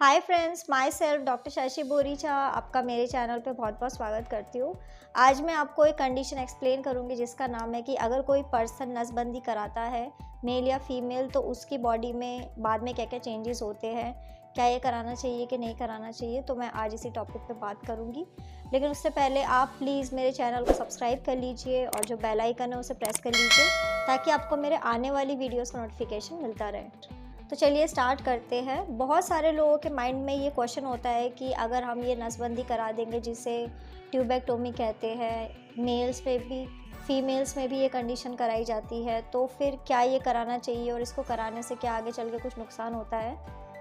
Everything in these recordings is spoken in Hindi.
Hi friends, my self doctor Shashi Boricha आपका मेरे चैनल पे बहुत बहुत स्वागत करती हूँ। आज मैं आपको एक कंडीशन एक्सप्लेन करूँगी जिसका नाम है कि अगर कोई पर्सन नसबंदी कराता है, मेल या फीमेल, तो उसकी बॉडी में बाद में क्या क्या चेंजेस होते हैं, क्या ये कराना चाहिए कि नहीं कराना चाहिए। तो मैं आज इसी टॉपिक पे बात करूँगी, लेकिन उससे पहले आप प्लीज़ मेरे चैनल को सब्सक्राइब कर लीजिए और जो बेल आइकन है उसे प्रेस कर लीजिए ताकि आपको मेरे आने वाली वीडियोज़ का नोटिफिकेशन मिलता रहे। तो चलिए स्टार्ट करते हैं। बहुत सारे लोगों के माइंड में ये क्वेश्चन होता है कि अगर हम ये नसबंदी करा देंगे, जिसे ट्यूबेक्टोमी कहते हैं, मेल्स पे भी फीमेल्स में भी ये कंडीशन कराई जाती है, तो फिर क्या ये कराना चाहिए और इसको कराने से क्या आगे चल के कुछ नुकसान होता है।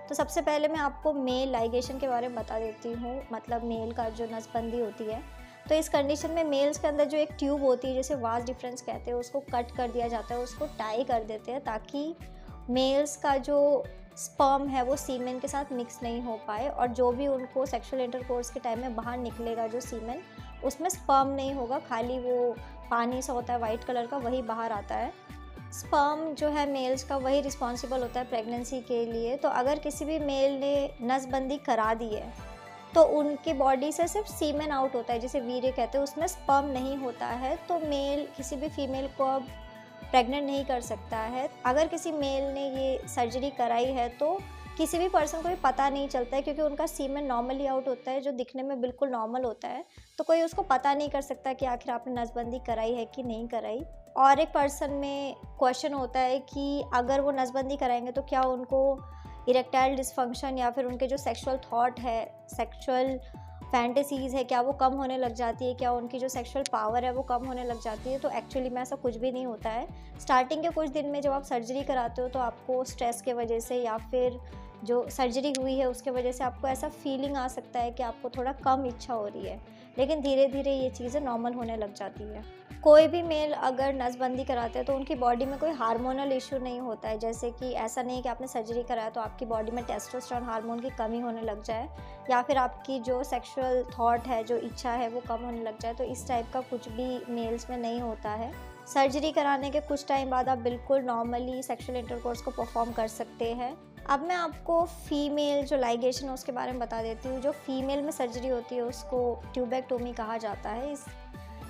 तो सबसे पहले मैं आपको मेल लाइगेशन के बारे में बता देती हूँ, मतलब मेल का जो नसबंदी होती है। तो इस कंडीशन में मेल्स के अंदर जो एक ट्यूब होती है, जिसे वास डिफरेंस कहते हैं, उसको कट कर दिया जाता है, उसको टाई कर देते हैं ताकि मेल्स का जो स्पर्म है वो सीमेन के साथ मिक्स नहीं हो पाए, और जो भी उनको सेक्सुअल इंटरकोर्स के टाइम में बाहर निकलेगा जो सीमेन, उसमें स्पर्म नहीं होगा, खाली वो पानी सा होता है वाइट कलर का, वही बाहर आता है। स्पर्म जो है मेल्स का, वही रिस्पॉन्सिबल होता है प्रेगनेंसी के लिए। तो अगर किसी भी मेल ने नसबंदी करा दी है तो उनकी बॉडी से सिर्फ सीमेन आउट होता है, जिसे वीर्य कहते हैं, उसमें स्पर्म नहीं होता है। तो मेल किसी भी फीमेल को अब प्रेग्नेंट नहीं कर सकता है। अगर किसी मेल ने ये सर्जरी कराई है तो किसी भी पर्सन को भी पता नहीं चलता है, क्योंकि उनका सीमेन नॉर्मली आउट होता है, जो दिखने में बिल्कुल नॉर्मल होता है। तो कोई उसको पता नहीं कर सकता कि आखिर आपने नसबंदी कराई है कि नहीं कराई। और एक पर्सन में क्वेश्चन होता है कि अगर वो नसबंदी कराएंगे तो क्या उनको इरेक्टाइल डिसफंक्शन या फिर उनके जो सेक्सुअल थॉट है, सेक्सुअल फैंटेसीज़ है, क्या वो कम होने लग जाती है, क्या उनकी जो सेक्सुअल पावर है वो कम होने लग जाती है। तो एक्चुअली में ऐसा कुछ भी नहीं होता है। स्टार्टिंग के कुछ दिन में जब आप सर्जरी कराते हो तो आपको स्ट्रेस के वजह से या फिर जो सर्जरी हुई है उसके वजह से आपको ऐसा फीलिंग आ सकता है कि आपको थोड़ा कम इच्छा हो रही है, लेकिन धीरे धीरे ये चीज़ें नॉर्मल होने लग जाती है। कोई भी मेल अगर नसबंदी कराते हैं तो उनकी बॉडी में कोई हार्मोनल इशू नहीं होता है, जैसे कि ऐसा नहीं है कि आपने सर्जरी कराया तो आपकी बॉडी में टेस्टोस्टेरोन हार्मोन की कमी होने लग जाए, या फिर आपकी जो सेक्सुअल थॉट है, जो इच्छा है, वो कम होने लग जाए। तो इस टाइप का कुछ भी मेल्स में नहीं होता है। सर्जरी कराने के कुछ टाइम बाद आप बिल्कुल नॉर्मली सेक्सुअल इंटरकोर्स को परफॉर्म कर सकते हैं। अब मैं आपको फीमेल जो लाइगेशन है उसके बारे में बता देती हूँ। जो फीमेल में सर्जरी होती है उसको ट्यूबेक्टोमी कहा जाता है।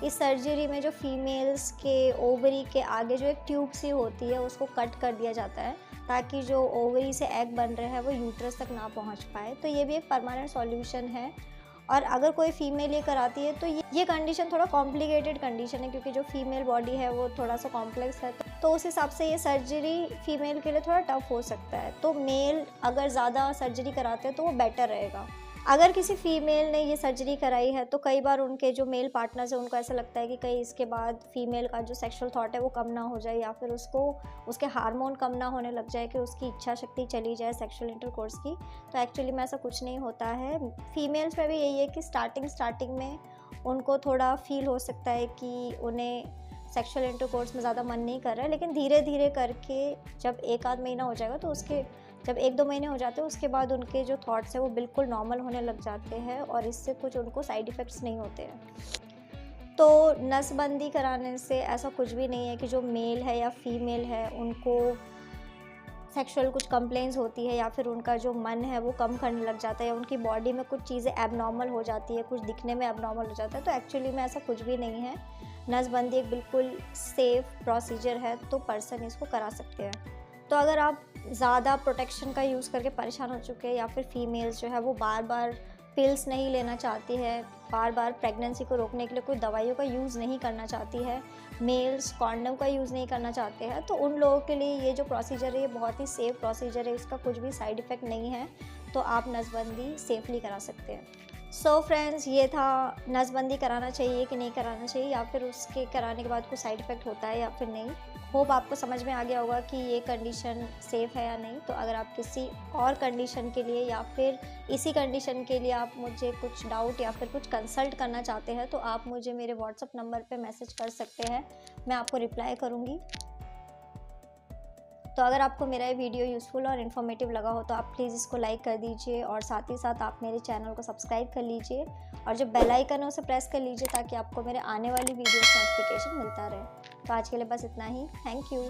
इस सर्जरी में जो फीमेल्स के ओवरी के आगे जो एक ट्यूब सी होती है उसको कट कर दिया जाता है, ताकि जो ओवरी से एग बन रहे हैं वो यूट्रस तक ना पहुंच पाए। तो ये भी एक परमानेंट सॉल्यूशन है। और अगर कोई फीमेल ये कराती है तो ये कंडीशन थोड़ा कॉम्प्लिकेटेड कंडीशन है, क्योंकि जो फीमेल बॉडी है वो थोड़ा सा कॉम्प्लेक्स है, तो उस हिसाब से ये सर्जरी फीमेल के लिए थोड़ा टफ हो सकता है। तो मेल अगर ज़्यादा सर्जरी कराते हैं तो वो बेटर रहेगा। अगर किसी फीमेल ने ये सर्जरी कराई है तो कई बार उनके जो मेल पार्टनर्स हैं उनको ऐसा लगता है कि कहीं इसके बाद फीमेल का जो सेक्सुअल थॉट है वो कम ना हो जाए, या फिर उसको उसके हार्मोन कम ना होने लग जाए, कि उसकी इच्छा शक्ति चली जाए सेक्सुअल इंटरकोर्स की। तो एक्चुअली में ऐसा कुछ नहीं होता है। फीमेल्स में भी यही है कि स्टार्टिंग में उनको थोड़ा फील हो सकता है कि उन्हें सेक्सुअल इंटरकोर्स में ज़्यादा मन नहीं कर रहा है, लेकिन धीरे धीरे करके जब एक आध महीना हो जाएगा तो जब 1-2 महीने हो जाते हैं उसके बाद उनके जो थॉट्स हैं वो बिल्कुल नॉर्मल होने लग जाते हैं, और इससे कुछ उनको साइड इफ़ेक्ट्स नहीं होते हैं। तो नसबंदी कराने से ऐसा कुछ भी नहीं है कि जो मेल है या फीमेल है उनको सेक्सुअल कुछ कंप्लेंट्स होती है, या फिर उनका जो मन है वो कम करने लग जाता है, या उनकी बॉडी में कुछ चीज़ें एबनॉर्मल हो जाती है, कुछ दिखने में एबनॉर्मल हो जाता है। तो एक्चुअली में ऐसा कुछ भी नहीं है। नसबंदी एक बिल्कुल सेफ़ प्रोसीजर है, तो पर्सन इसको करा सकते हैं। तो अगर आप ज़्यादा प्रोटेक्शन का यूज़ करके परेशान हो चुके हैं, या फिर फीमेल्स जो है वो बार बार पिल्स नहीं लेना चाहती है, बार बार प्रेगनेंसी को रोकने के लिए कोई दवाइयों का यूज़ नहीं करना चाहती है, मेल्स कॉन्डम का यूज़ नहीं करना चाहते हैं, तो उन लोगों के लिए ये जो प्रोसीजर है ये बहुत ही सेफ़ प्रोसीजर है। इसका कुछ भी साइड इफ़ेक्ट नहीं है, तो आप नसबंदी सेफली करा सकते हैं। सो फ्रेंड्स, ये था नसबंदी कराना चाहिए कि नहीं कराना चाहिए, या फिर उसके कराने के बाद कुछ साइड इफ़ेक्ट होता है या फिर नहीं। होप आपको समझ में आ गया होगा कि ये कंडीशन सेफ़ है या नहीं। तो अगर आप किसी और कंडीशन के लिए या फिर इसी कंडीशन के लिए आप मुझे कुछ डाउट या फिर कुछ कंसल्ट करना चाहते हैं तो आप मुझे मेरे व्हाट्सएप नंबर पे मैसेज कर सकते हैं, मैं आपको रिप्लाई करूँगी। तो अगर आपको मेरा ये वीडियो यूज़फुल और इन्फॉर्मेटिव लगा हो तो आप प्लीज़ इसको लाइक कर दीजिए, और साथ ही साथ आप मेरे चैनल को सब्सक्राइब कर लीजिए, और जो बेल आइकन है उसे प्रेस कर लीजिए ताकि आपको मेरे आने वाली वीडियोस नोटिफिकेशन मिलता रहे। तो आज के लिए बस इतना ही। Thank you.